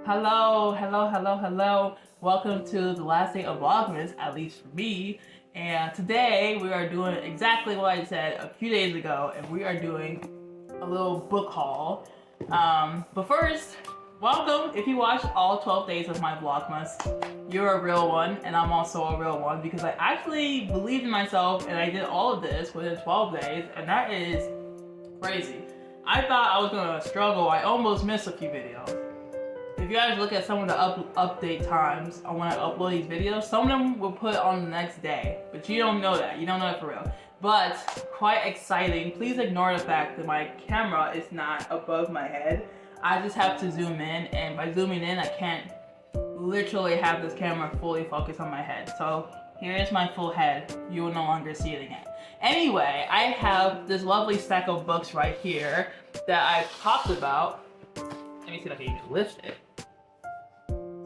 Hello. Welcome to the last day of Vlogmas, at least for me. And today we are doing exactly what I said a few days ago, and we are doing a little book haul. But first, welcome. If you watched all 12 days of my Vlogmas, you're a real one, and I'm also a real one because I actually believed in myself and I did all of this within 12 days, and that is crazy. I thought I was gonna struggle. I almost missed a few videos. If you guys look at some of the update times on when I upload these videos, some of them will put on the next day, but you don't know that. You don't know that for real. But quite exciting. Please ignore the fact that my camera is not above my head. I just have to zoom in, and by zooming in, I can't literally have this camera fully focused on my head. So here is my full head. You will no longer see it again. Anyway, I have this lovely stack of books right here that I've talked about. Let me see if I can even lift it.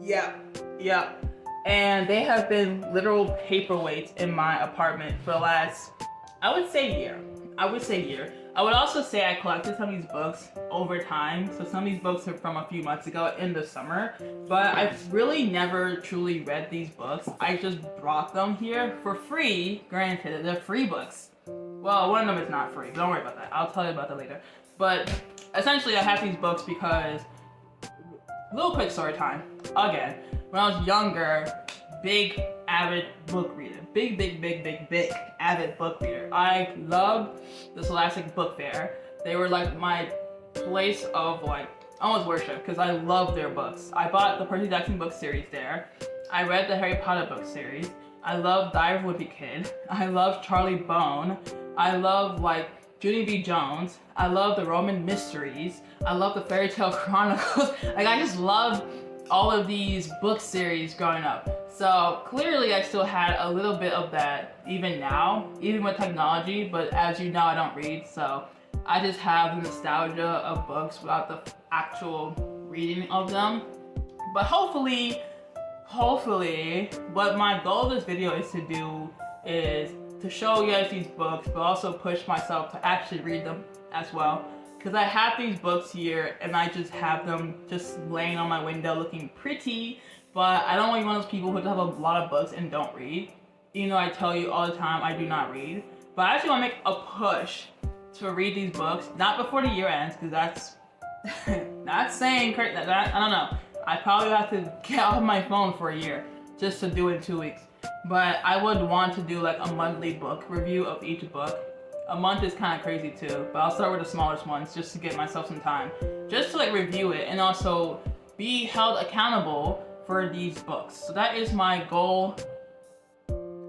Yeah. And they have been literal paperweights in my apartment for the last, I would say year. I would also say I collected some of these books over time. So some of these books are from a few months ago in the summer, but I've really never truly read these books. I just brought them here for free. Granted, they're free books. Well, one of them is not free, but don't worry about that. I'll tell you about that later. But essentially I have these books because, little quick story time, again. When I was younger, big avid book reader. Big avid book reader. I loved the Scholastic Book Fair. They were like my place of like almost worship because I loved their books. I bought the Percy Jackson book series there. I read the Harry Potter book series. I loved Diary of a Wimpy Kid. I loved Charlie Bone. I loved like Junie B. Jones. I love the Roman Mysteries. I love the Fairy Tale Chronicles. Like I just loved all of these book series growing up. So clearly I still had a little bit of that even now, even with technology, but as you know, I don't read, so I just have the nostalgia of books without the actual reading of them. But hopefully, what my goal of this video is to do is to show you guys these books, but also push myself to actually read them as well. Because I have these books here and I just have them just laying on my window looking pretty, but I don't want to be one of those people who just have a lot of books and don't read. Even though I tell you all the time I do not read. But I actually want to make a push to read these books, not before the year ends, because that's not saying crazy. I don't know. I probably have to get off my phone for a year just to do it in 2 weeks. But I would want to do like a monthly book review of each book. A month is kind of crazy too, but I'll start with the smallest ones just to give myself some time. Just to like review it and also be held accountable for these books. So that is my goal,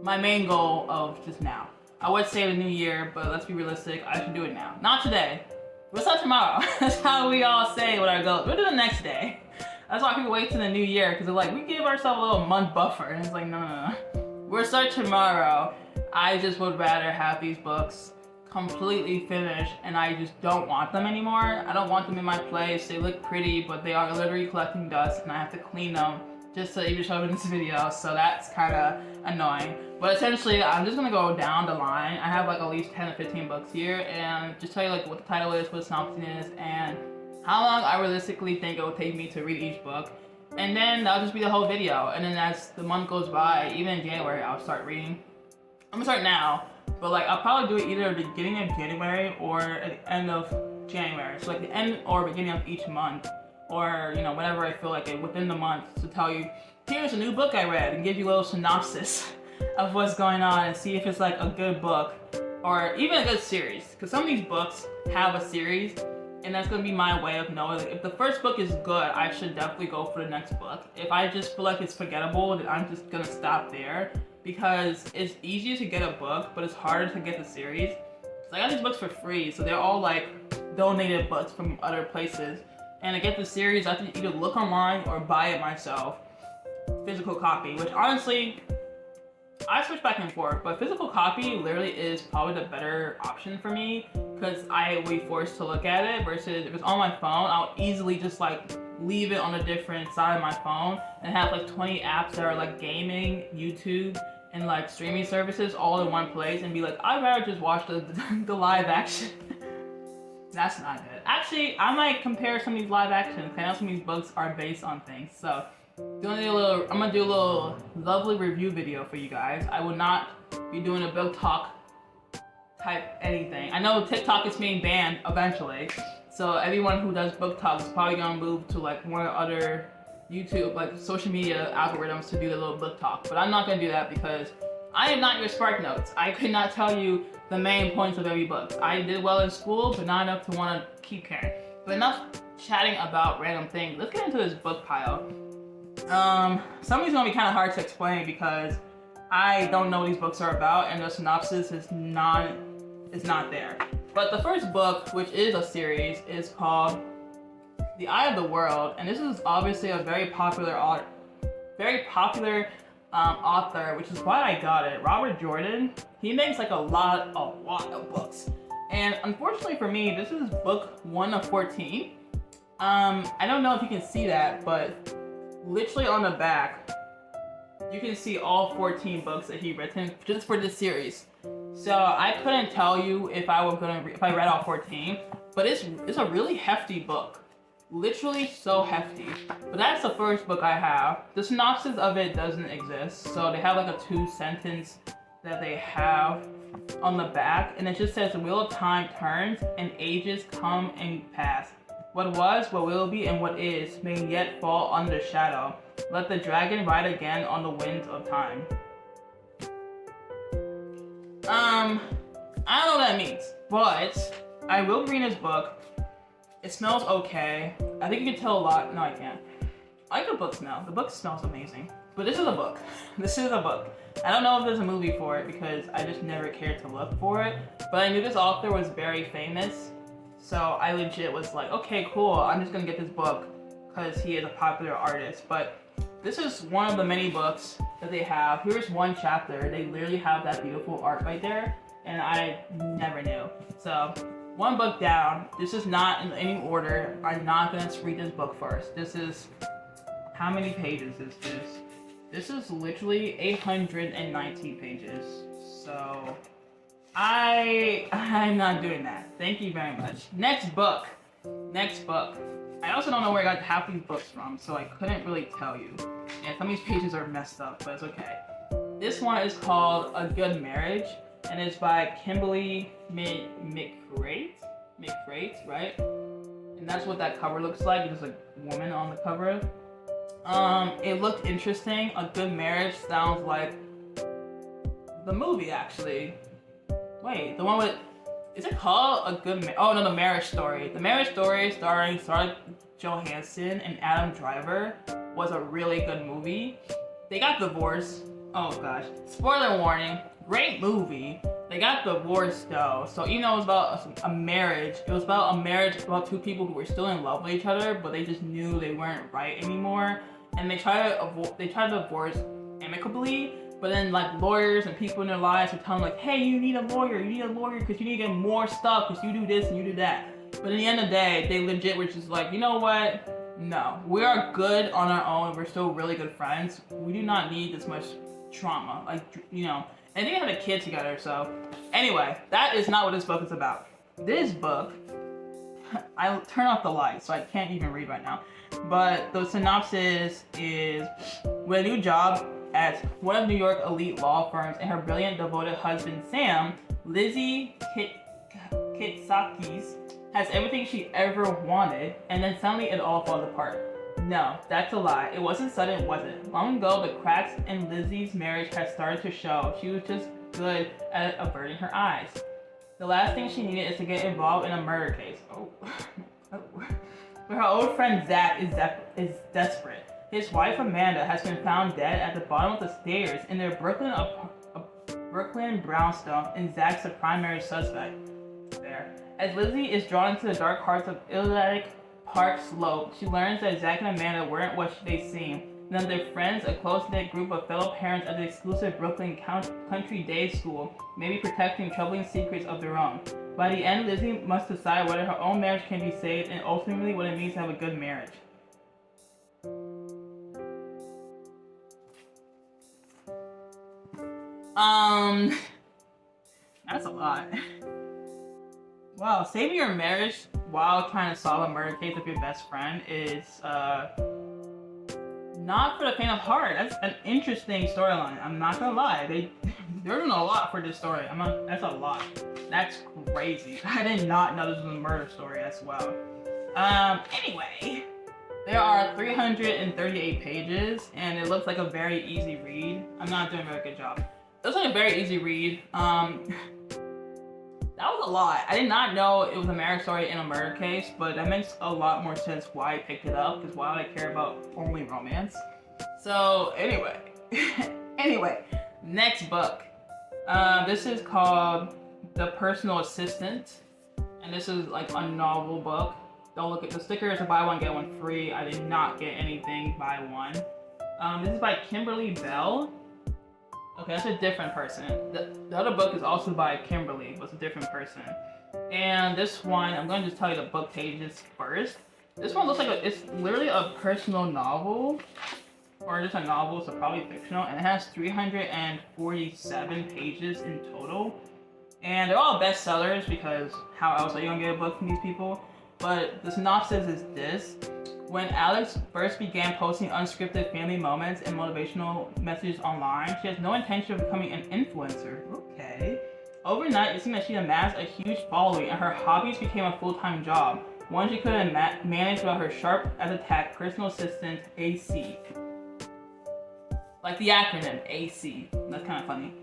my main goal of just now. I would say the new year, but let's be realistic, I should do it now. Not today, but it's not tomorrow. That's how we all say what our goal. We'll do the next day. That's why people wait till the new year, because they're like, we give ourselves a little month buffer. And it's like, no. We'll start tomorrow. I just would rather have these books completely finished, and I just don't want them anymore. I don't want them in my place. They look pretty, but they are literally collecting dust, and I have to clean them just to even show them in this video, so that's kind of annoying. But essentially, I'm just gonna go down the line. I have like at least 10 to 15 books here, and just tell you like what the title is, what the synopsis is, and how long I realistically think it will take me to read each book. And then that'll just be the whole video. And then as the month goes by, even in January, I'll start reading. I'm gonna start now, but like I'll probably do it either at the beginning of January or at the end of January. So like the end or beginning of each month, or you know, whenever I feel like it within the month, to tell you, here's a new book I read, and give you a little synopsis of what's going on and see if it's like a good book or even a good series. Because some of these books have a series, and that's gonna be my way of knowing, like, if the first book is good, I should definitely go for the next book. If I just feel like it's forgettable, then I'm just gonna stop there, because it's easier to get a book, but it's harder to get the series. So I got these books for free, so they're all like donated books from other places. And to get the series, I have to either look online or buy it myself, physical copy, which honestly, I switch back and forth, but physical copy literally is probably the better option for me, because I will be forced to look at it, versus if it's on my phone, I'll easily just like leave it on a different side of my phone and have like 20 apps that are like gaming, YouTube, and like streaming services all in one place and be like, I'd rather just watch the live action. That's not good. actually, I might compare some of these live actions. I know some of these books are based on things. So, I'm gonna do a little lovely review video for you guys. I will not be doing a book talk type anything. I know TikTok is being banned eventually. So everyone who does book talks is probably gonna move to like one or other YouTube, like social media algorithms to do the little book talk. But I'm not gonna do that because I am not your Spark Notes. I could not tell you the main points of every book. I did well in school, but not enough to want to keep caring. But enough chatting about random things. Let's get into this book pile. Some of these are gonna be kind of hard to explain because I don't know what these books are about, and the synopsis is not there. But the first book, which is a series, is called The Eye of the World, and this is obviously a very popular author, which is why I got it. Robert Jordan. He makes like a lot of books, and unfortunately for me, this is book 1 of 14. I don't know if you can see that, but literally on the back, you can see all 14 books that he written just for this series. So I couldn't tell you if I read all 14, but it's a really hefty book. Literally so hefty. But that's the first book I have. The synopsis of it doesn't exist, so they have like a 2-sentence that they have on the back, and it just says the wheel of time turns and ages come and pass. What was, what will be, and what is may yet fall under shadow. Let the dragon ride again on the winds of time. I don't know what that means, but I will read this book. It smells okay. I think you can tell a lot. No, I can't. I like the book smell. The book smells amazing. But this is a book. This is a book. I don't know if there's a movie for it because I just never cared to look for it. But I knew this author was very famous. So I legit was like, okay, cool. I'm just gonna get this book because he is a popular artist. But this is one of the many books that they have. Here's one chapter. They literally have that beautiful art right there, and I never knew. So, one book down. This is not in any order. I'm not gonna read this book first. This is, how many pages is this? This is literally 819 pages. So, I'm not doing that. Thank you very much. Next book. I also don't know where I got half these books from, so I couldn't really tell you. And some of these pages are messed up, but it's okay. This one is called A Good Marriage, and it's by Kimberly McCreight, right? And that's what that cover looks like. There's a woman on the cover. It looked interesting. A Good Marriage sounds like the movie, actually. Wait, the one with, is it called A Good Marriage? Oh no, The Marriage Story. The Marriage Story starring Scarlett Johansson and Adam Driver was a really good movie. They got divorced. Oh gosh. Spoiler warning. Great movie. They got divorced though. So even though it was about a marriage, it was about a marriage about two people who were still in love with each other, but they just knew they weren't right anymore. And they tried to divorce amicably. But then like lawyers and people in their lives would tell them like, hey, you need a lawyer because you need to get more stuff because you do this and you do that. But in the end of the day, they legit were just like, you know what? No, we are good on our own. We're still really good friends. We do not need this much trauma. Like, you know, and they had a kid together. So anyway, that is not what this book is about. This book, I'll turn off the lights so I can't even read right now. But the synopsis is, with a new job at one of New York elite law firms and her brilliant, devoted husband, Sam, Lizzie Kitsakis has everything she ever wanted, and then suddenly it all falls apart. No, that's a lie. It wasn't sudden, was it? Long ago, the cracks in Lizzie's marriage had started to show. She was just good at averting her eyes. The last thing she needed is to get involved in a murder case. Oh. But her old friend Zach is desperate. His wife Amanda has been found dead at the bottom of the stairs in their Brooklyn brownstone, and Zach's the primary suspect there. As Lizzie is drawn into the dark hearts of Atlantic Park Slope, she learns that Zach and Amanda weren't what they seemed, and that their friends, a close-knit group of fellow parents at the exclusive Brooklyn Country Day School, may be protecting troubling secrets of their own. By the end, Lizzie must decide whether her own marriage can be saved and ultimately what it means to have a good marriage. That's a lot. Wow, saving your marriage while trying to solve a murder case with your best friend is not for the faint of heart. That's an interesting storyline. I'm not gonna lie. They're doing a lot for this story. That's a lot. That's crazy. I did not know this was a murder story as well. Anyway, there are 338 pages, and it looks like a very easy read. I'm not doing a very good job. It looks like a very easy read. That was a lot. I did not know it was a marriage story in a murder case, but that makes a lot more sense why I picked it up, because why would I care about only romance? So anyway, next book. This is called The Personal Assistant, and this is like a novel book. Don't look at the stickers, a buy one get one free. I did not get anything buy one. This is by Kimberly Bell. Okay, that's a different person. The other book is also by Kimberly, but it's a different person. And this one, I'm going to just tell you the book pages first. This one looks like it's literally a personal novel, or just a novel, so probably fictional, and it has 347 pages in total. And they're all bestsellers, because how else are you gonna get a book from these people? But the synopsis is this. When Alex first began posting unscripted family moments and motivational messages online, she has no intention of becoming an influencer. Okay. Overnight, it seemed that she amassed a huge following, and her hobbies became a full-time job, one she couldn't manage without her sharp as a tack personal assistant, AC. Like the acronym, AC. That's kind of funny.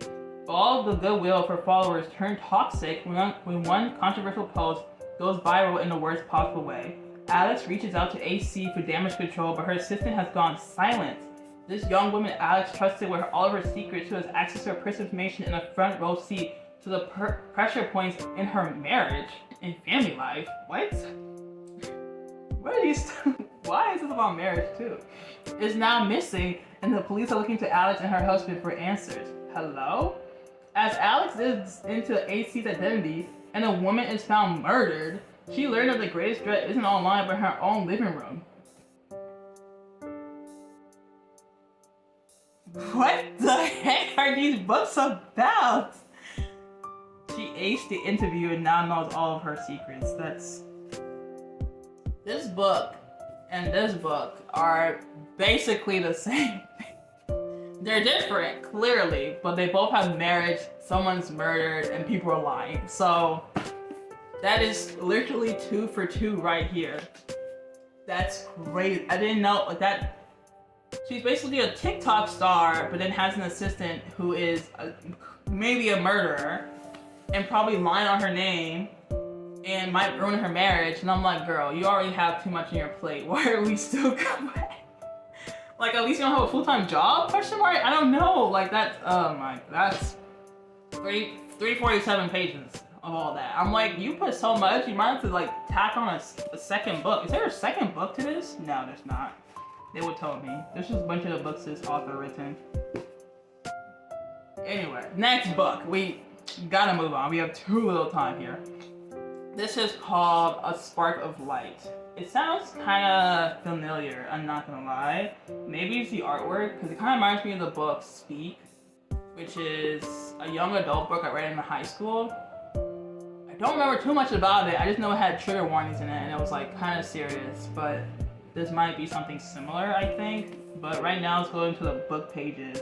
All the goodwill of her followers turned toxic when one controversial post goes viral in the worst possible way. Alex reaches out to AC for damage control, but her assistant has gone silent. This young woman Alex trusted with all of her secrets, who has access to her personal information in a front row seat to the pressure points in her marriage and family life. What? What are these? Why is this about marriage too? Is now missing, and the police are looking to Alex and her husband for answers. Hello? As Alex digs into AC's identity and a woman is found murdered, she learned that the greatest threat isn't online but her own living room. What the heck are these books about? She aced the interview and now knows all of her secrets. This book and this book are basically the same thing. They're different, clearly, but they both have marriage, someone's murdered, and people are lying. So that is literally 2 for 2 right here. That's great. I didn't know that. She's basically a TikTok star, but then has an assistant who is maybe a murderer and probably lying on her name and might ruin her marriage. And I'm like, girl, you already have too much on your plate. Why are we still going? Like, at least you don't have a full-time job? Question mark? I don't know. Like, that's, oh my, that's 347 pages of all that. I'm like, you put so much, you might have to, like, tack on a second book. Is there a second book to this? No, there's not. They would tell me. There's just a bunch of the books this author written. Anyway, next book. We gotta move on. We have too little time here. This is called A Spark of Light. It sounds kind of familiar, I'm not gonna lie. Maybe it's the artwork, because it kind of reminds me of the book Speak, which is a young adult book I read in high school. I don't remember too much about it. I just know it had trigger warnings in it, and it was like kind of serious, but this might be something similar, I think. But right now, let's go into the book pages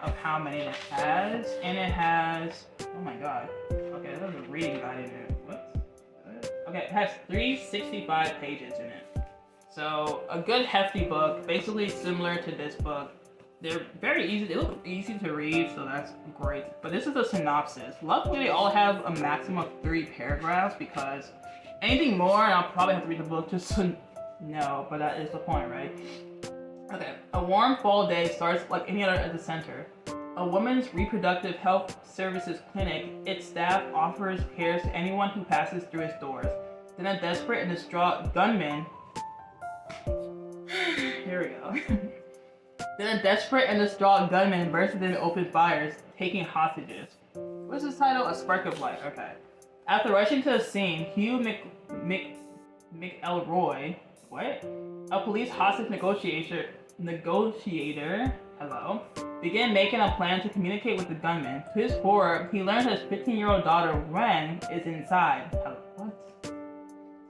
of how many it has. And it has, oh my god. Okay, there's a reading guide in it. What? Okay, it has 365 pages in it. So, a good hefty book, basically similar to this book. They're very easy, they look easy to read, so that's great. But this is a synopsis. Luckily, they all have a maximum of 3 paragraphs, because anything more, and I'll probably have to read the book just to know, but that is the point, right? Okay, a warm fall day starts like any other at the center. A women's reproductive health services clinic, its staff offers care to anyone who passes through its doors. Then a desperate and distraught gunman... Here we go. Then a desperate and distraught gunman bursts in and opens fires, taking hostages. What's this title? A Spark of Light. Okay. After rushing to the scene, Hugh McElroy, what? A police hostage negotiator, hello, began making a plan to communicate with the gunman. To his horror, he learns his 15-year-old daughter, Ren, is inside. Hello, what?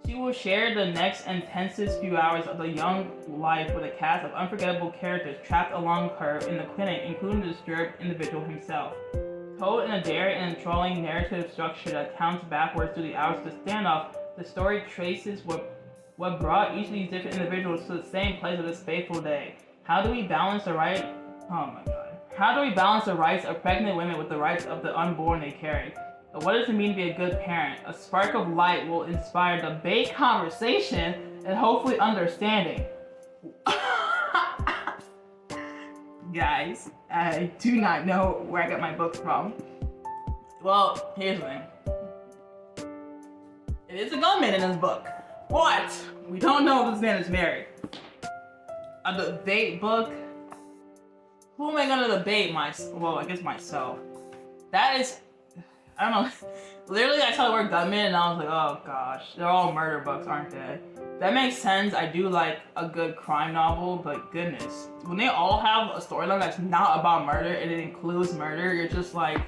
She will share the next intensest few hours of the young life with a cast of unforgettable characters trapped along her in the clinic, including the disturbed individual himself. Told in a daring and enthralling narrative structure that counts backwards through the hours of the standoff, the story traces what brought each of these different individuals to the same place of this fateful day. How do we balance the right? Oh my god. How do we balance the rights of pregnant women with the rights of the unborn they carry? What does it mean to be a good parent? A spark of light will inspire debate, conversation, and hopefully understanding. Guys, I do not know where I got my book from. Well, here's the thing. It is a gunman in this book. But we don't know if this man is married. A debate book? Who am I gonna debate? Well, I guess myself. That is, I don't know. Literally, I saw the word gunman and I was like, oh gosh, they're all murder books, aren't they? That makes sense. I do like a good crime novel, but goodness, when they all have a storyline that's not about murder and it includes murder, you're just like,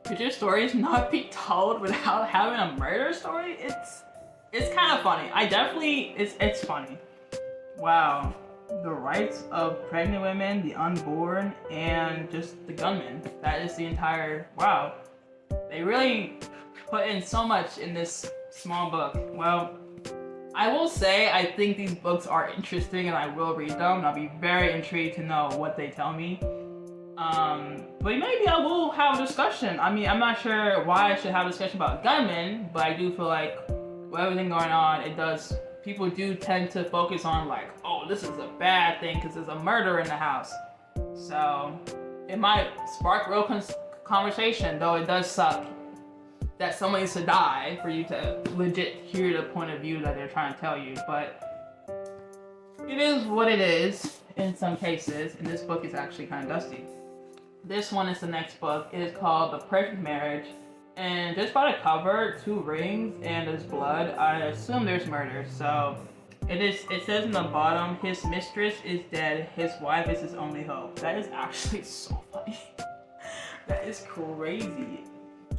could your stories not be told without having a murder story? It's kind of funny. It's funny. Wow. The rights of pregnant women, the unborn, and just the gunman. That is the entire, wow. They really put in so much in this small book. Well, I will say I think these books are interesting and I will read them. And I'll be very intrigued to know what they tell me. But maybe I will have a discussion. I mean, I'm not sure why I should have a discussion about gunmen, but I do feel like with everything going on, people do tend to focus on like, oh, this is a bad thing because there's a murder in the house. So it might spark real conversation, though it does suck that someone needs to die for you to legit hear the point of view that they're trying to tell you. But it is what it is in some cases, and this book is actually kind of dusty. This one is the next book. It is called The Perfect Marriage. And just by the cover, 2 rings and there's blood, I assume there's murder. So it says in the bottom, his mistress is dead, his wife is his only hope. That is actually so funny. That is crazy.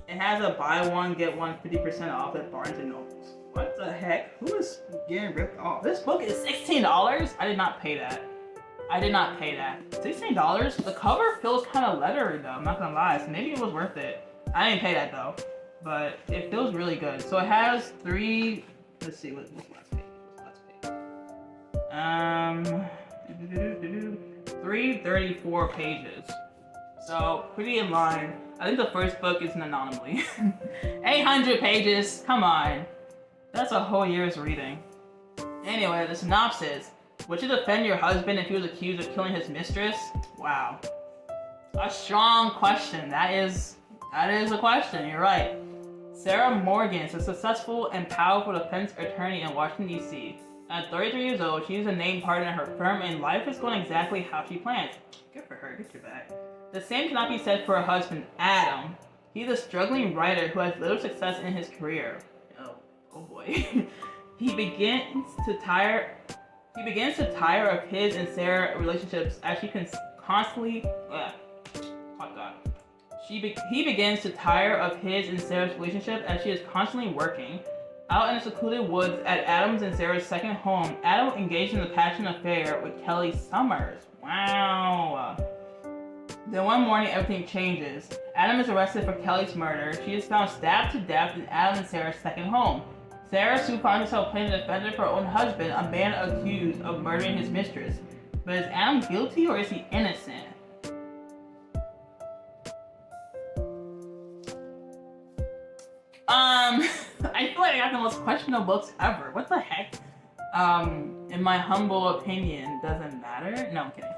It has a buy one, get one 50% off at Barnes and Nobles. What the heck? Who is getting ripped off? This book is $16? I did not pay that. $16? The cover feels kind of lettery though, I'm not gonna lie. So maybe it was worth it. I didn't pay that though, but it feels really good. So it has 3, let's see, what's the last page? 334 pages. So pretty in line. I think the first book is an anomaly. 800 pages, come on. That's a whole year's reading. Anyway, the synopsis. Would you defend your husband if he was accused of killing his mistress? Wow. A strong question. That is a question, you're right. Sarah Morgan is a successful and powerful defense attorney in Washington, D.C. At 33 years old, she is a named partner in her firm and life is going exactly how she plans. Good for her, good for that. The same cannot be said for her husband, Adam. He's a struggling writer who has little success in his career. Oh boy. He begins to tire of his and Sarah's relationships as she constantly. He begins to tire of his and Sarah's relationship as she is constantly working. Out in the secluded woods at Adam's and Sarah's second home, Adam engaged in a passionate affair with Kelly Summers. Wow. Then one morning, everything changes. Adam is arrested for Kelly's murder. She is found stabbed to death in Adam and Sarah's second home. Sarah soon finds herself playing the defender for her own husband, a man accused of murdering his mistress. But is Adam guilty or is he innocent? I feel like I got the most questionable books ever. What the heck? In my humble opinion, doesn't matter. No, I'm kidding.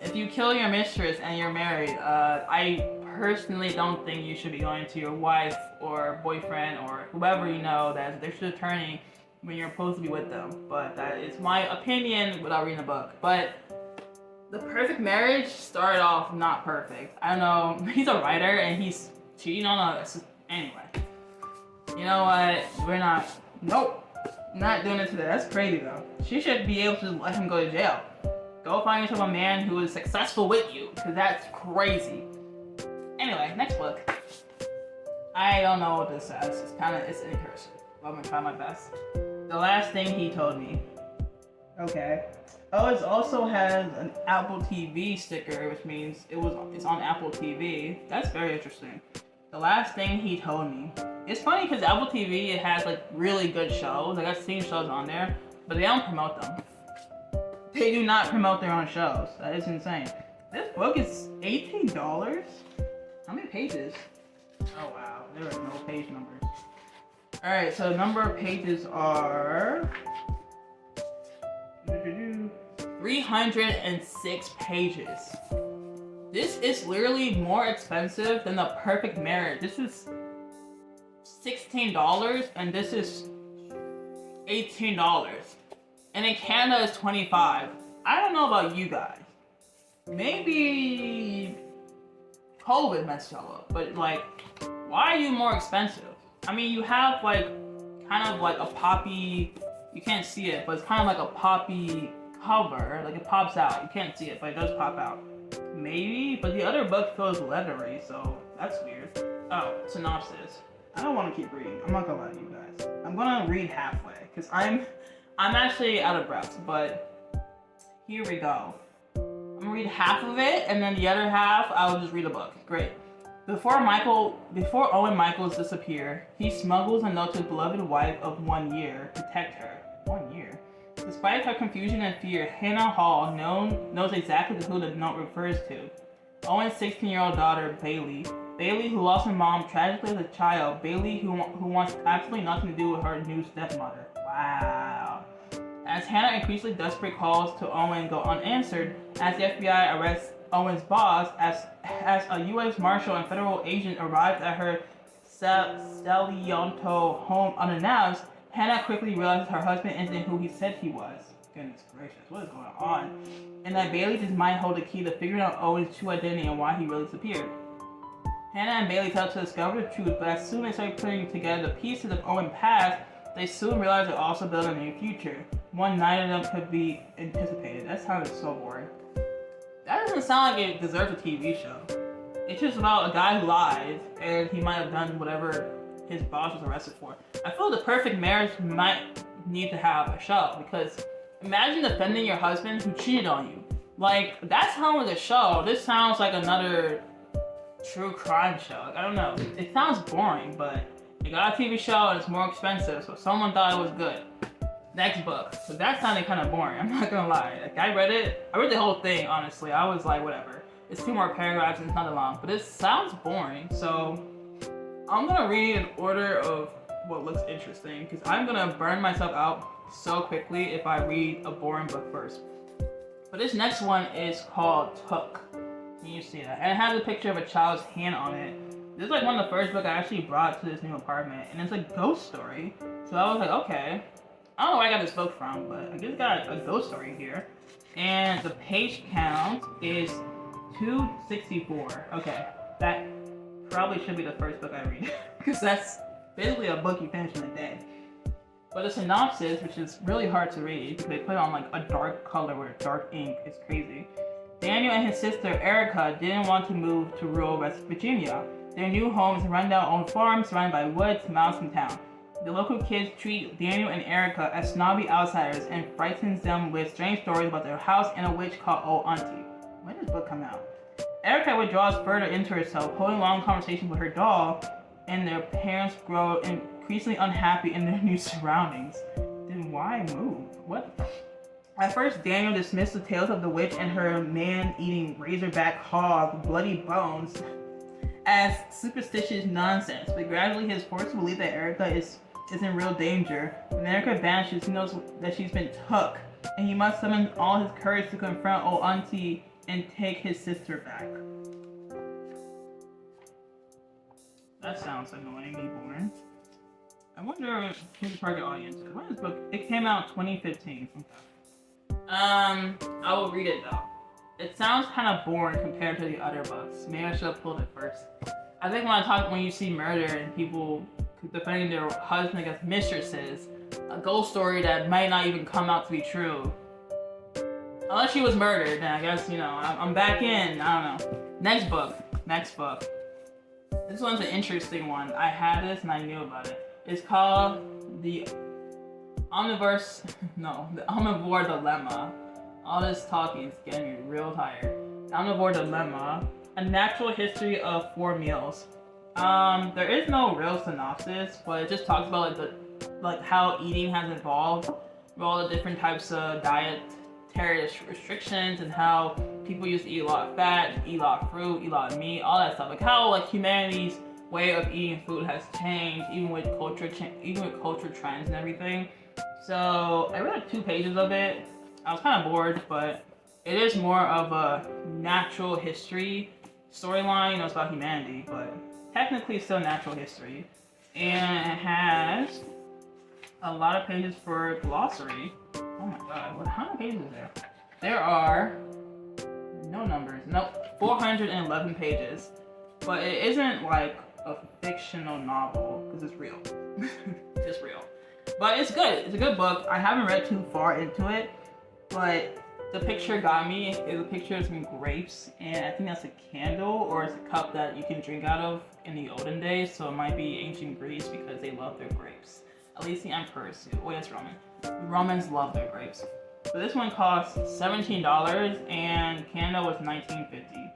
If you kill your mistress and you're married, I personally don't think you should be going to your wife or boyfriend or whoever you know that is their district attorney when you're supposed to be with them. But that is my opinion without reading the book. But The Perfect Marriage started off not perfect. I don't know. He's a writer and he's cheating on us. Anyway. You know what? Nope. Not doing it today. That's crazy though. She should be able to let him go to jail. Go find yourself a man who is successful with you, because that's crazy. Anyway, next book. I don't know what this says. It's in cursive. I'm gonna try my best. The Last Thing He Told Me. Okay. Oh, it also has an Apple TV sticker, which means it's on Apple TV. That's very interesting. The Last Thing He Told Me. It's funny because Apple TV, it has like really good shows. Like I've seen shows on there, but they don't promote them. They do not promote their own shows. That is insane. This book is $18? How many pages? Oh wow, there are no page numbers. Alright, so the number of pages are 306 pages. This is literally more expensive than The Perfect Marriage. This is $16 and this is $18. And in Canada it's $25. I don't know about you guys. Maybe COVID messed y'all up, but like, why are you more expensive? I mean, you have like, kind of like a poppy, you can't see it, but it's kind of like a poppy cover, like it pops out. You can't see it, but it does pop out. Maybe, but the other book feels leathery, so that's weird. Oh, synopsis. I don't want to keep reading. I'm not gonna lie to you guys. I'm gonna read halfway, because I'm actually out of breath, but here we go. I'm gonna read half of it, and then the other half, I'll just read a book. Great. Before Owen Michaels disappears, he smuggles a note to his beloved wife of 1 year, protect her. 1 year. Despite her confusion and fear, Hannah Hall knows exactly who the note refers to. Owen's 16-year-old daughter, Bailey, who lost her mom tragically as a child, Bailey, who wants absolutely nothing to do with her new stepmother. Wow. As Hannah increasingly desperate calls to Owen go unanswered, as the FBI arrests Owen's boss, as a U.S. Marshal and federal agent arrives at her Saliento home unannounced, Hannah quickly realizes her husband isn't who he said he was. Goodness gracious, what is going on? And that Bailey just might hold the key to figuring out Owen's true identity and why he really disappeared. Hannah and Bailey tell to discover the truth, but as soon as they start putting together the pieces of Owen's past, they soon realize they're also building a new future. One neither of them could be anticipated. That sounded so boring. That doesn't sound like it deserves a TV show. It's just about a guy who lies, and he might have done whatever his boss was arrested for. I feel The Perfect Marriage might need to have a show, because imagine defending your husband who cheated on you. Like, that sounds like a show. This sounds like another true crime show. Like, I don't know. It sounds boring, but it got a TV show and it's more expensive, so someone thought it was good. Next book. So that sounded kind of boring, I'm not gonna lie. Like, I read the whole thing, honestly. I was like, whatever. It's 2 more paragraphs and it's not that long, but it sounds boring, so I'm gonna read in order of what looks interesting, because I'm gonna burn myself out so quickly if I read a boring book first. But this next one is called Took. Can you see that? And it has a picture of a child's hand on it. This is like one of the first books I actually brought to this new apartment, and it's a ghost story. So I was like, okay. I don't know where I got this book from, but I just got a ghost story here. And the page count is 264. Okay, that probably should be the first book I read, because that's basically a book you finish in a day. But the synopsis, which is really hard to read, because they put it on like a dark color with dark ink, it's crazy. Daniel and his sister Erica didn't want to move to rural West Virginia. Their new home is a rundown old farm surrounded by woods miles from town. The local kids treat Daniel and Erica as snobby outsiders and frightens them with strange stories about their house and a witch called Old Auntie. When did this book come out? Erica withdraws further into herself, holding long conversations with her doll, and their parents grow increasingly unhappy in their new surroundings. Then why move? What? At first, Daniel dismissed the tales of the witch and her man-eating razorback hog, bloody bones, as superstitious nonsense, but gradually he is forced to believe that Erica is in real danger. When Erica vanishes, he knows that she's been took, and he must summon all his courage to confront Old Auntie and take his sister back. That sounds annoyingly boring. I wonder who the target audience is. What is this book? It came out in 2015. Okay. I will read it though. It sounds kind of boring compared to the other books. Maybe I should have pulled it first. I think when you see murder and people defending their husband against mistresses, a ghost story that might not even come out to be true, Unless she was murdered, then I guess, you know, I'm back in. I don't know. Next book. This one's an interesting one. I had this and I knew about it. It's called the Omnivore Dilemma. All this talking is getting me real tired. Omnivore Dilemma, a natural history of 4 meals. There is no real synopsis, but it just talks about like how eating has evolved with all the different types of dietary restrictions and how people used to eat a lot of fat, eat a lot of fruit, eat a lot of meat, all that stuff. Like how like humanity's way of eating food has changed, even with culture trends and everything. So I read like 2 pages of it. I was kind of bored, but it is more of a natural history storyline. You know, it's about humanity, but technically still natural history. And it has a lot of pages for glossary. Oh my god, how many pages is there? There are no numbers. Nope, 411 pages. But it isn't like a fictional novel, because it's real. It's real. But it's good. It's a good book. I haven't read too far into it, but the picture got me. It's a picture of some grapes, and I think that's a candle, or it's a cup that you can drink out of in the olden days, so it might be ancient Greece because they love their grapes. At least the emperors do. Wait, that's Roman. The Romans love their grapes. So this one costs $17, and Canada was $19.50.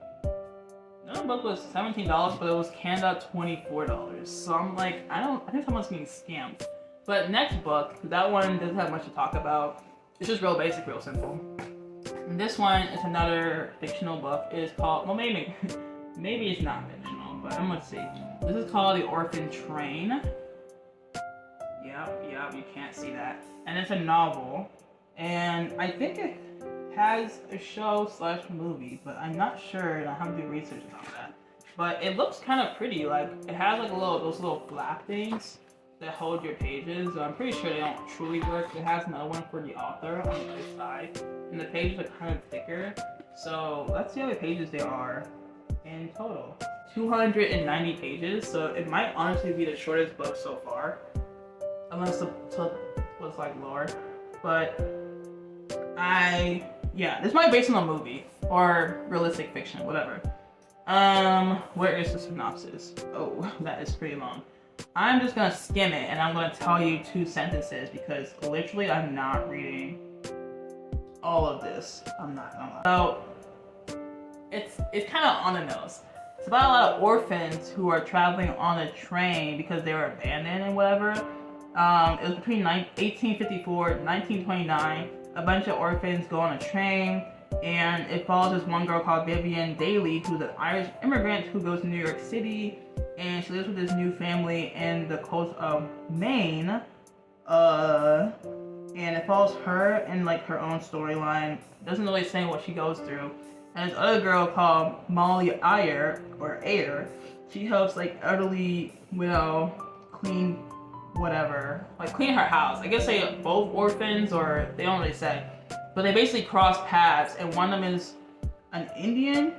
Another book was $17, but it was Canada $24. So I'm like, I think someone's getting scammed. But next book, that one doesn't have much to talk about. It's just real basic, real simple. And this one is another fictional book. It is called, well, maybe it's not fictional, but I'm gonna see. This is called The Orphan Train. Yep, you can't see that. And it's a novel, and I think it has a show / movie, but I'm not sure, and I have to do research on that. But it looks kind of pretty. Like it has like those little flap things that hold your pages. So I'm pretty sure they don't truly work. It has another one for the author on the other side, and the pages are kind of thicker. So let's see how many pages there are in total. 290 pages. So it might honestly be the shortest book so far, unless the was like lower. But this might be based on a movie or realistic fiction, whatever. Where is the synopsis? Oh, that is pretty long. I'm just gonna skim it and I'm gonna tell you 2 sentences because literally I'm not reading all of this. I'm not gonna lie. So it's kind of on the nose. It's about a lot of orphans who are traveling on a train because they were abandoned and whatever. It was between 1854 and 1929. A bunch of orphans go on a train, and it follows this one girl called Vivian Daly, who's an Irish immigrant who goes to New York City, and she lives with this new family in the coast of Maine. And it follows her and like her own storyline. Doesn't really say what she goes through. And this other girl called Molly Ayer, she helps like elderly widow clean her house. I guess they both orphans, or they don't really say, but they basically cross paths, and one of them is an Indian,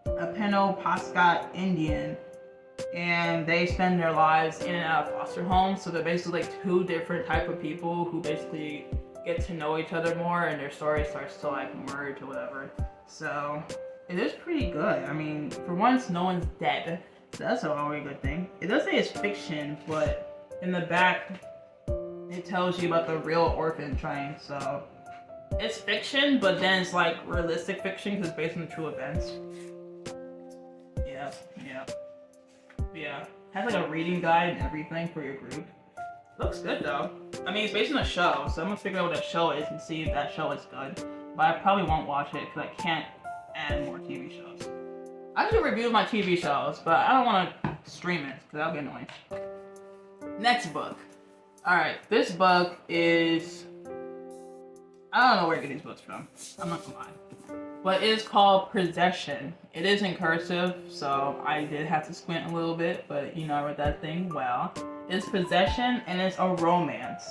a Penobscot Indian, and they spend their lives in and out of foster homes. So they're basically like 2 different type of people who basically get to know each other more, and their story starts to like merge or whatever. So it is pretty good. I mean, for once, no one's dead, so that's a really good thing. It does say it's fiction, but in the back it tells you about the real Orphan Train. So it's fiction, but then it's like realistic fiction because it's based on true events. Yeah. Has like a reading guide and everything for your group. Looks good though. I mean, it's based on a show, so I'm gonna figure out what that show is and see if that show is good. But I probably won't watch it because I can't add more TV shows. I should review my TV shows, but I don't want to stream it because that'll be annoying. Next book. Alright, this book is... I don't know where to get these books from. I'm not gonna lie. But it is called Possession. It is in cursive, so I did have to squint a little bit, but you know, I read that thing well. It's Possession, and it's a romance.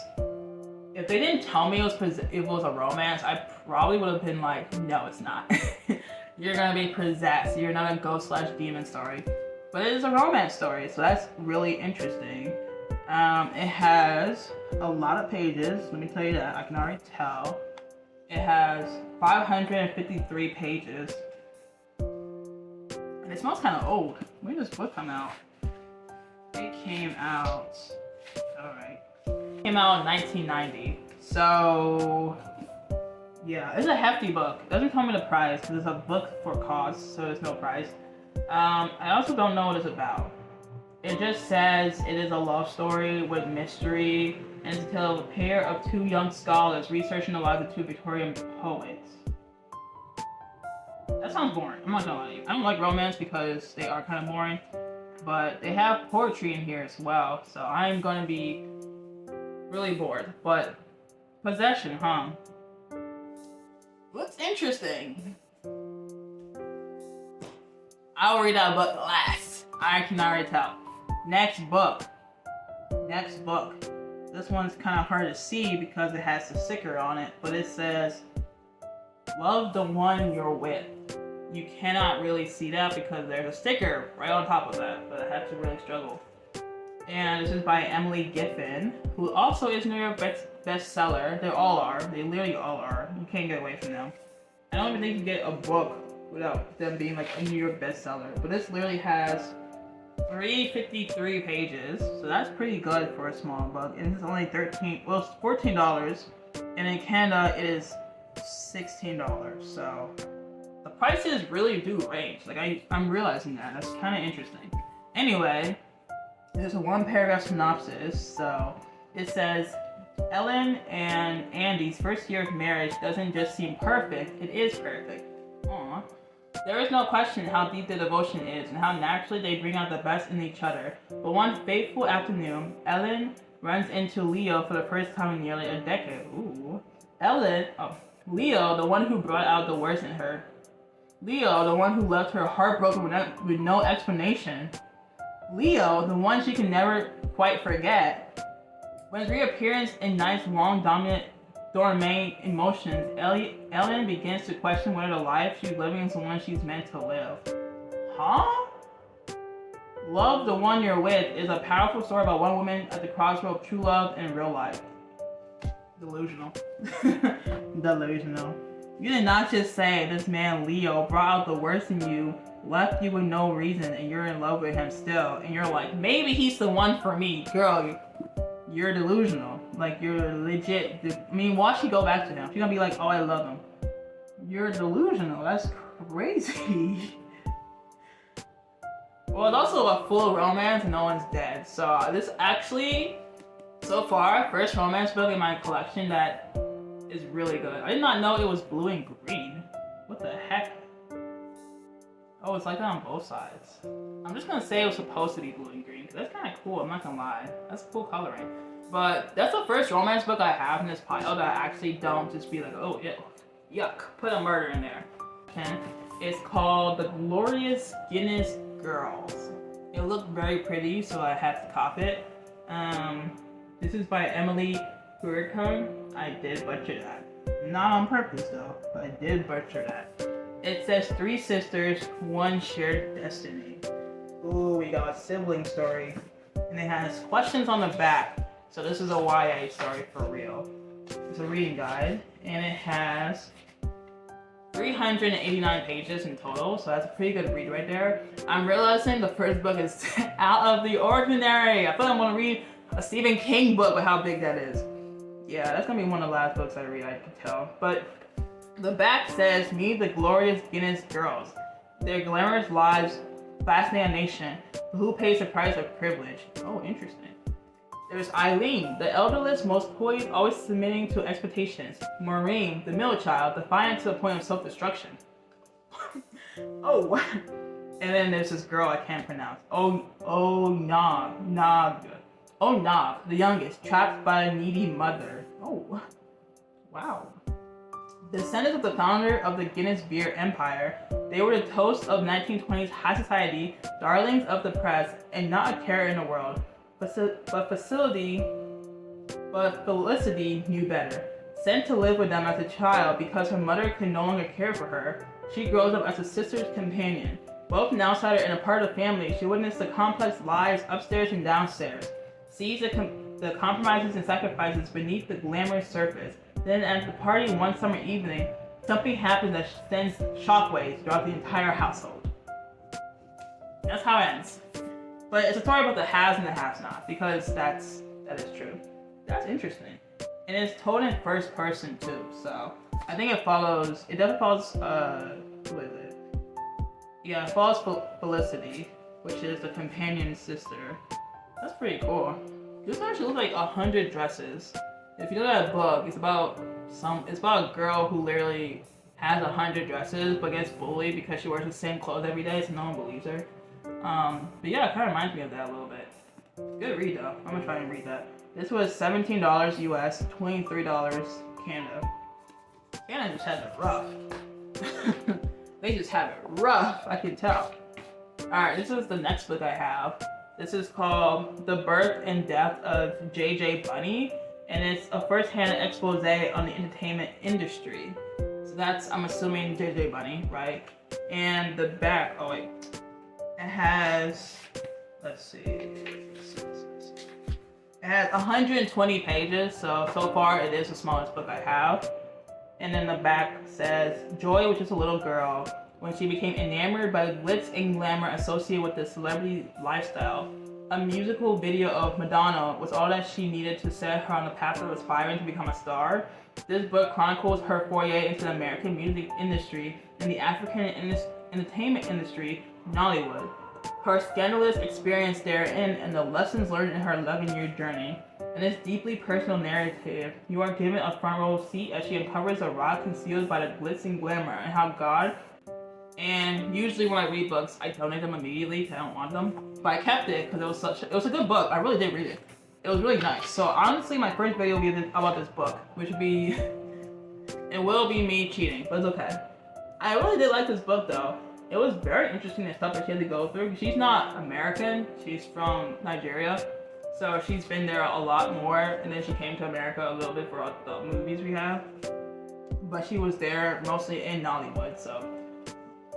If they didn't tell me it was a romance, I probably would have been like, no, it's not. You're gonna be possessed. You're not a ghost / demon story. But it is a romance story, so that's really interesting. It has a lot of pages. Let me tell you that. I can already tell. It has 553 pages. And it smells kind of old. When did this book come out? It came out, alright. Came out in 1990. So, yeah, it's a hefty book. It doesn't come with a price because it's a book for cause, so there's no price. I also don't know what it's about. It just says it is a love story with mystery and it's a tale of a pair of two young scholars researching the lives of two Victorian poets. That sounds boring. I'm not gonna lie to you. I don't like romance because they are kind of boring, but they have poetry in here as well, so I'm gonna be really bored. But possession, huh? Looks interesting. I'll read that book last. I can already tell. Next book. This one's kind of hard to see because it has the sticker on it, but it says, "Love the one you're with." You cannot really see that because there's a sticker right on top of that, but I have to really struggle. And this is by Emily Giffin, who also is New York bestseller. They all are. They literally all are. You can't get away from them. I don't even think you get a book without them being like a New York bestseller. But this literally has 353 pages, so that's pretty good for a small book. And it's only it's $14, and in Canada it is $16. So the prices really do range. Like I'm realizing that. That's kind of interesting. Anyway, there's a one paragraph synopsis. So it says, Ellen and Andy's first year of marriage doesn't just seem perfect, it is perfect. Aww. There is no question how deep the devotion is and how naturally they bring out the best in each other. But one fateful afternoon, Ellen runs into Leo for the first time in nearly a decade. Ooh. Leo, the one who brought out the worst in her. Leo, the one who left her heartbroken with no explanation. Leo, the one she can never quite forget. When his reappearance ignites long dormant emotions, Ellen begins to question whether the life she's living is the one she's meant to live. Huh? Love the One You're With is a powerful story about one woman at the crossroads of true love and real life. Delusional. Delusional. You did not just say this man Leo brought out the worst in you, left you with no reason, and you're in love with him still, and you're like, maybe he's the one for me. Girl, you're delusional. Like, you're legit. I mean, why she go back to him? She's gonna be like, oh, I love him. You're delusional. That's crazy. Well, it's also a full romance and no one's dead. So this actually, so far, first romance book in my collection that is really good. I did not know it was blue and green. What the heck? Oh, it's like that on both sides. I'm just gonna say it was supposed to be blue and green because that's kind of cool. I'm not gonna lie. That's cool coloring. But that's the first romance book I have in this pile that I actually don't just be like, oh, yuck, put a murder in there. And it's called The Glorious Guinness Girls. It looked very pretty, so I had to cop it. This is by Emily Hurricane. I did butcher that. Not on purpose though, but I did butcher that. It says 3 sisters, one shared destiny. Ooh, we got a sibling story. And it has questions on the back. So this is a YA story for real. It's a reading guide, and it has 389 pages in total, so that's a pretty good read right there. I'm realizing the first book is out of the ordinary. I feel like I'm gonna read a Stephen King book with how big that is. Yeah, that's gonna be one of the last books I read, I can tell. But the back says, meet the glorious Guinness girls. Their glamorous lives fascinate a nation, but who pays the price of privilege? Oh, interesting. There's Eileen, the elderless, most poised, always submitting to expectations. Maureen, the middle child, defiant to the point of self-destruction. Oh, wow. And then there's this girl I can't pronounce. Nog, the youngest, trapped by a needy mother. Oh, wow. Descendants of the founder of the Guinness beer empire, they were the toast of 1920s high society, darlings of the press, and not a care in the world. But Felicity knew better. Sent to live with them as a child because her mother could no longer care for her, she grows up as a sister's companion. Both an outsider and a part of the family, she witnessed the complex lives upstairs and downstairs, sees the the compromises and sacrifices beneath the glamorous surface. Then at the party one summer evening, something happens that sends shockwaves throughout the entire household. That's how it ends. But it's a story about the haves and the have-nots, because that is true. That's interesting. And it's told in first person too, so I think it definitely follows, who is it? Yeah, it follows Felicity, which is the companion sister. That's pretty cool. This actually looks like 100 dresses. If you know that book, it's about a girl who literally has 100 dresses but gets bullied because she wears the same clothes every day, so no one believes her. But yeah, it kind of reminds me of that a little bit. Good read though. I'm gonna try and read that. This was $17 US, $23 Canada. Canada just has it rough. They just have it rough, I can tell. Alright, this is the next book I have. This is called The Birth and Death of J.J. Bunny, and it's a first-hand expose on the entertainment industry. So that's, I'm assuming, J.J. Bunny, right? And the back, it has, let's see. It has 120 pages, so far it is the smallest book I have. And then the back says, Joy, which is a little girl, when she became enamored by the glitz and glamour associated with the celebrity lifestyle. A musical video of Madonna was all that she needed to set her on the path of aspiring to become a star. This book chronicles her foray into the American music industry and the African entertainment industry, Nollywood. Her scandalous experience therein and the lessons learned in her 11-year journey. In this deeply personal narrative, you are given a front row seat as she uncovers a rock concealed by the glitz and glamour and how God. And usually when I read books, I donate them immediately because I don't want them. But I kept it because it was a good book. I really did read it. It was really nice. So honestly, my first video will be about this book, which will be, it will be me cheating, but it's okay. I really did like this book though. It was very interesting the stuff that she had to go through. She's not American, she's from Nigeria. So she's been there a lot more, and then she came to America a little bit for the movies we have. But she was there mostly in Nollywood, so.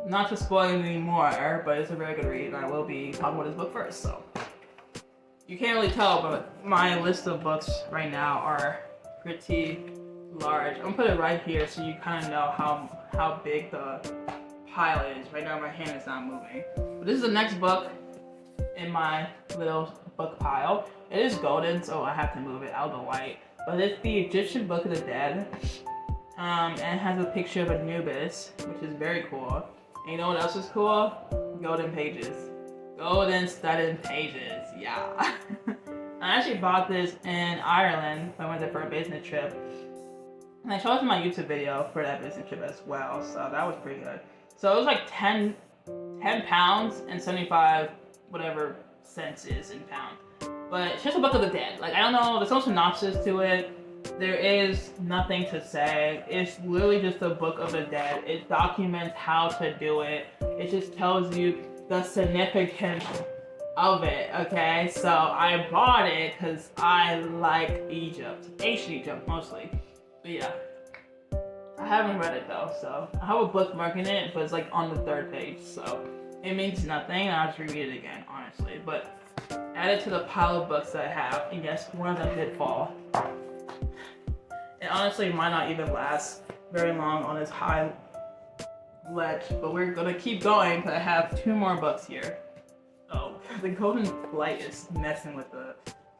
Not to spoil it anymore, but it's a very good read, and I will be talking about this book first, so. You can't really tell, but my list of books right now are pretty large. I'm gonna put it right here so you kind of know how big the pile is. Right now my hand is not moving. But this is the next book in my little book pile. It is golden, so I have to move it out of the white. But it's the Egyptian Book of the Dead. And it has a picture of Anubis, which is very cool. And you know what else is cool? Golden pages. Golden studded pages, yeah. I actually bought this in Ireland when I went there for a business trip. And I showed it in my YouTube video for that business trip as well, so that was pretty good. So it was like 10 pounds and 75 whatever cents is in pounds. But it's just a Book of the Dead. Like, I don't know, there's no synopsis to it. There is nothing to say. It's literally just a Book of the Dead. It documents how to do it. It just tells you the significance of it, okay? So I bought it because I like Egypt. Ancient Egypt, mostly. But yeah. I haven't read it though, so I have a bookmark in it, but it's like on the 3rd page, so it means nothing, and I'll just reread it again, honestly. But add it to the pile of books that I have, and yes, one of them did fall. It honestly might not even last very long on this high ledge, but we're gonna keep going because I have 2 more books here. Oh, the golden light is messing with the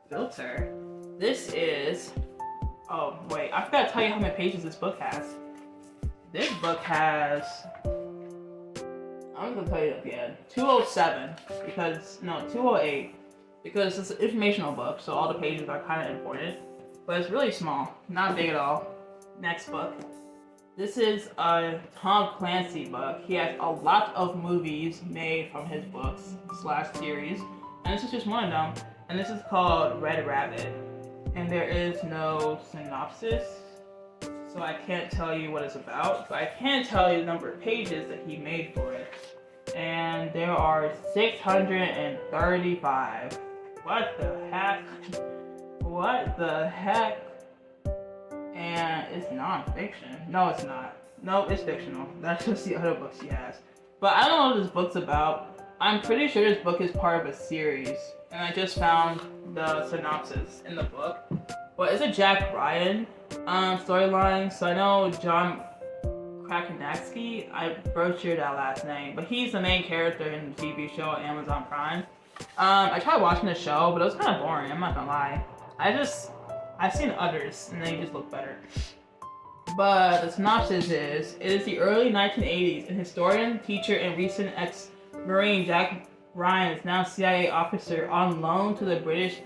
filter. This is, oh wait, I forgot to tell you how many pages this book has. This book has, I'm gonna tell you at the end, 207, because, no, 208, because it's an informational book, so all the pages are kind of important. But it's really small, not big at all. Next book. This is a Tom Clancy book. He has a lot of movies made from his books / series. And this is just one of them. And this is called Red Rabbit. And there is no synopsis, so I can't tell you what it's about. But I can tell you the number of pages that he made for it. And there are 635. What the heck? What the heck? And it's non-fiction. No, it's not. No, it's fictional. That's just the other books he has. But I don't know what this book's about. I'm pretty sure this book is part of a series, and I just found the synopsis in the book. But it's a Jack Ryan storyline, so I know John Krakanatsky, I butchered that last name, but he's the main character in the TV show on Amazon Prime. I tried watching the show, but it was kind of boring, I'm not gonna lie. I've seen others, and they just look better. But the synopsis is, it is the early 1980s, and historian, teacher, and recent ex-Marine Jack Ryan is now a CIA officer on loan to the British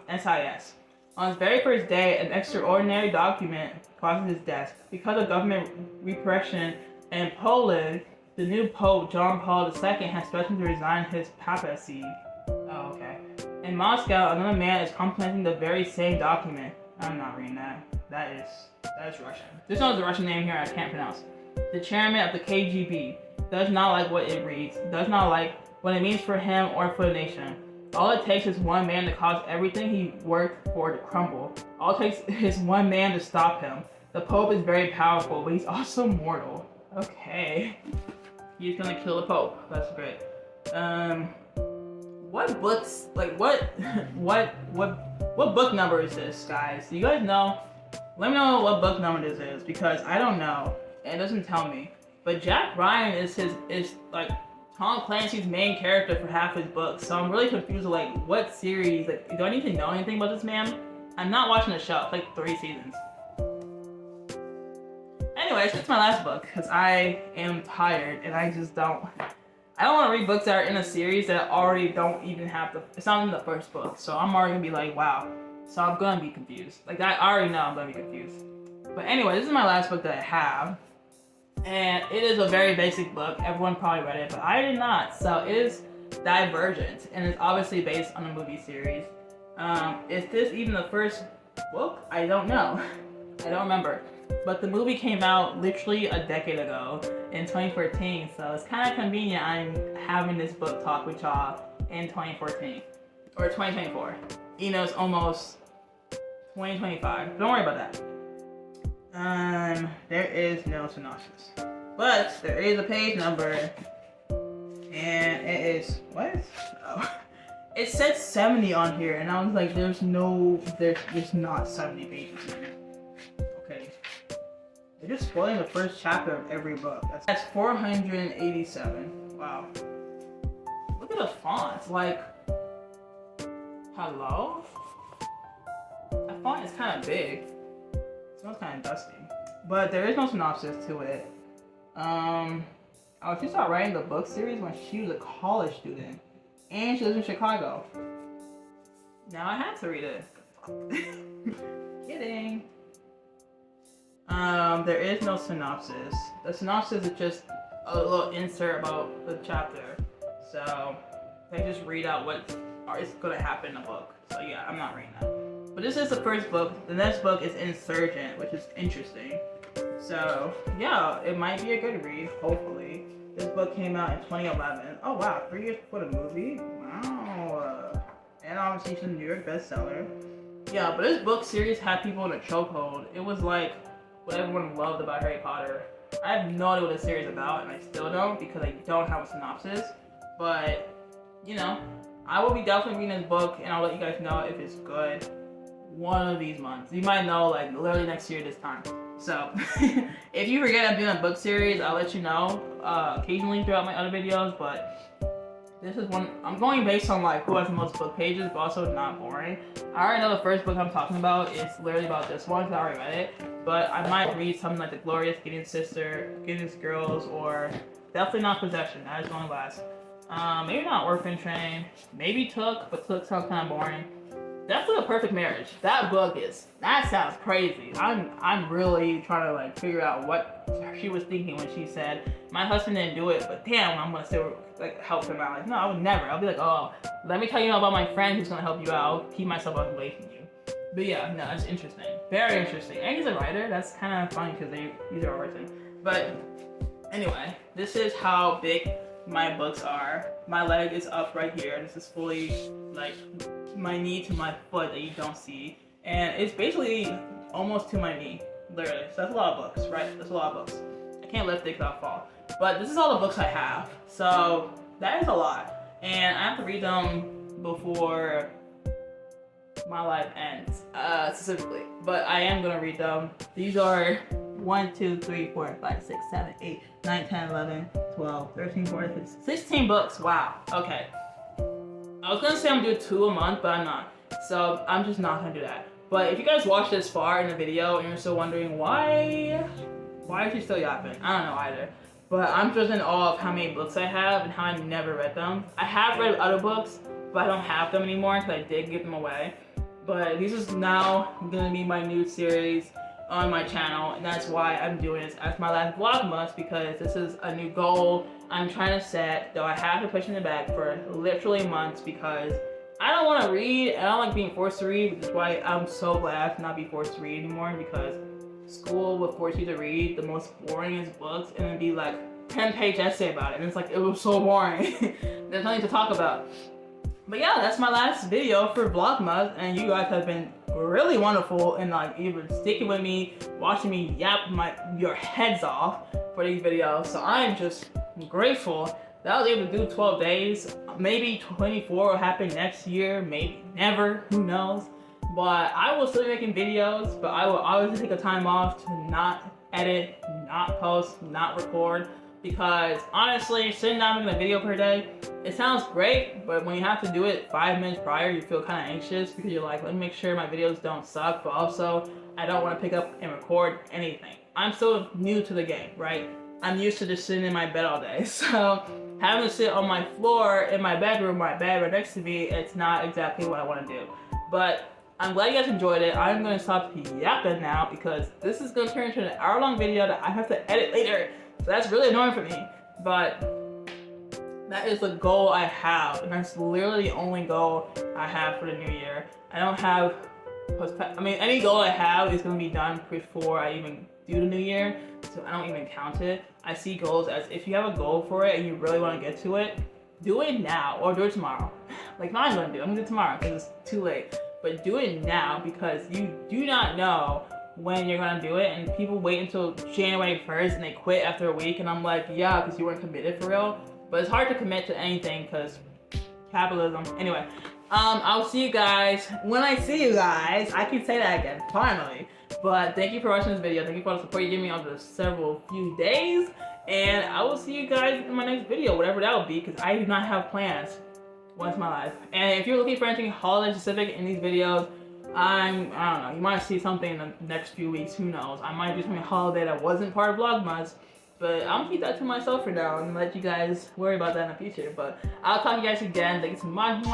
SIS. On his very first day, an extraordinary document crosses his desk. Because of government repression in Poland, the new Pope, John Paul II, has threatened to resign his papacy. Oh, okay. In Moscow, another man is complementing the very same document. I'm not reading that. That is Russian. There's no Russian name here I can't pronounce. The chairman of the KGB does not like what it reads, does not like what it means for him or for the nation. All it takes is one man to cause everything he worked for to crumble. All it takes is one man to stop him. The Pope is very powerful, but he's also mortal. Okay. He's gonna kill the Pope. That's great. What books, like what book number is this, guys? Do you guys know? Let me know what book number this is, because I don't know. It doesn't tell me. But Jack Ryan is like Tom Clancy's main character for half his books, so I'm really confused with like what series, like do I need to know anything about this man? I'm not watching the show, it's like 3 seasons. Anyways, it's my last book, because I am tired and I don't want to read books that are in a series that already don't even have it's not in the first book, so I'm already gonna be like, wow. So I'm gonna be confused. Like I already know I'm gonna be confused. But anyway, this is my last book that I have. And it is a very basic book. Everyone probably read it, but I did not. So it is Divergent, and it's obviously based on a movie series. Is this even the first book? I don't know. I don't remember. But the movie came out literally a decade ago in 2014, so it's kind of convenient I'm having this book talk with y'all in 2014 or 2024. You know, it's almost 2025. Don't worry about that. There is no synopsis, but there is a page number, and it is what? Oh, it said 70 on here, and I was like, there's not 70 pages here. Okay, they're just spoiling the first chapter of every book. That's 487. Wow. Look at the fonts. Like, hello? That font is kind of big. It smells kind of dusty. But there is no synopsis to it. She started writing the book series when she was a college student. And she lives in Chicago. Now I had to read it. Kidding. There is no synopsis. The synopsis is just a little insert about the chapter. So they just read out what is going to happen in the book. So yeah, I'm not reading that. But this is the first book. The next book is Insurgent, which is interesting. So yeah, it might be a good read, hopefully. This book came out in 2011. Oh wow, 3 years before the movie? Wow. And obviously it's a New York bestseller. Yeah, but this book series had people in a chokehold. It was like what everyone loved about Harry Potter. I have no idea what the series is about, and I still don't because I don't have a synopsis. But, you know, I will be definitely reading this book, and I'll let you guys know if it's good one of these months. You might know, like, literally next year this time. So, if you forget I'm doing a book series, I'll let you know occasionally throughout my other videos, but this is one, I'm going based on, like, who has the most book pages, but also not boring. I already know the first book I'm talking about is literally about this one, because I already read it, but I might read something like The Glorious Guinness Guinness Girls, or definitely not Possession, that is going last. Maybe not Orphan Train, maybe Took, but Took sounds kind of boring. Definitely A Perfect Marriage. That sounds crazy. I'm really trying to like figure out what she was thinking when she said, my husband didn't do it, but damn, I'm gonna still like help him out. Like, no, I would never. I'll be like, oh, let me tell you about my friend who's gonna help you out. I'll keep myself away from you. But yeah, no, it's interesting. Very interesting. And he's a writer. That's kind of funny because he's a writer. But anyway, this is how big my books are. My leg is up right here. This is fully like my knee to my foot that you don't see, and it's basically almost to my knee, literally. So that's a lot of books, right? That's a lot of books. I can't lift it because I'll fall. But this is all the books I have. So That is a lot. And I have to read them before my life ends, specifically. But I am gonna read them. These are 1, 2, 3, 4, 5, 6, 7, 8, 9, 10, 11, 12, 13, 14, 15, 16 books. Wow. Okay. I was gonna say I'm gonna do 2 a month, but I'm not. So I'm just not gonna do that. But if you guys watched this far in the video and you're still wondering why is she still yapping? I don't know either. But I'm just in awe of how many books I have and how I never read them. I have read other books, but I don't have them anymore because I did give them away. But this is now gonna be my new series on my channel, and that's why I'm doing this as my last Vlogmas, because this is a new goal I'm trying to set, though I have been pushing it back for literally months because I don't want to read, and I don't like being forced to read, which is why I'm so glad to not be forced to read anymore, because school would force you to read the most boringest books and then be like 10-page essay about it, and it's like, it was so boring. There's nothing to talk about. But yeah, that's my last video for Vlogmas, and you guys have been really wonderful and like even sticking with me, watching me yap your heads off for these videos. So I'm just grateful that I was able to do 12 days. Maybe 24 will happen next year, maybe never, who knows. But I will still be making videos, but I will always take a time off to not edit, not post, not record. Because honestly, sitting down making a video per day, it sounds great, but when you have to do it 5 minutes prior, you feel kind of anxious because you're like, let me make sure my videos don't suck, but also I don't want to pick up and record anything. I'm still new to the game, right? I'm used to just sitting in my bed all day, so having to sit on my floor in my bedroom, my bed right next to me, it's not exactly what I want to do. But I'm glad you guys enjoyed it. I'm going to stop yapping now because this is going to turn into an hour-long video that I have to edit later. So that's really annoying for me, but that is the goal I have, and that's literally the only goal I have for the new year. I don't have, any goal I have is going to be done before I even do the new year, so I don't even count it. I see goals as if you have a goal for it and you really want to get to it, do it now or do it tomorrow. Like mine I'm gonna do it tomorrow because it's too late. But do it now because you do not know when you're gonna do it, and people wait until January 1st and they quit after a week, and I'm like, yeah, because you weren't committed for real. But it's hard to commit to anything because capitalism. Anyway, I'll see you guys when I see you guys. I can say that again, finally. But thank you for watching this video. Thank you for the support you give me over the few days. And I will see you guys in my next video, whatever that will be, because I do not have plans. What's my life? And if you're looking for anything holiday specific in these videos, I don't know, you might see something in the next few weeks, who knows. I might do something holiday that wasn't part of Vlogmas, but I'm gonna keep that to myself for now and let you guys worry about that in the future. But I'll talk to you guys again. Thank you so much.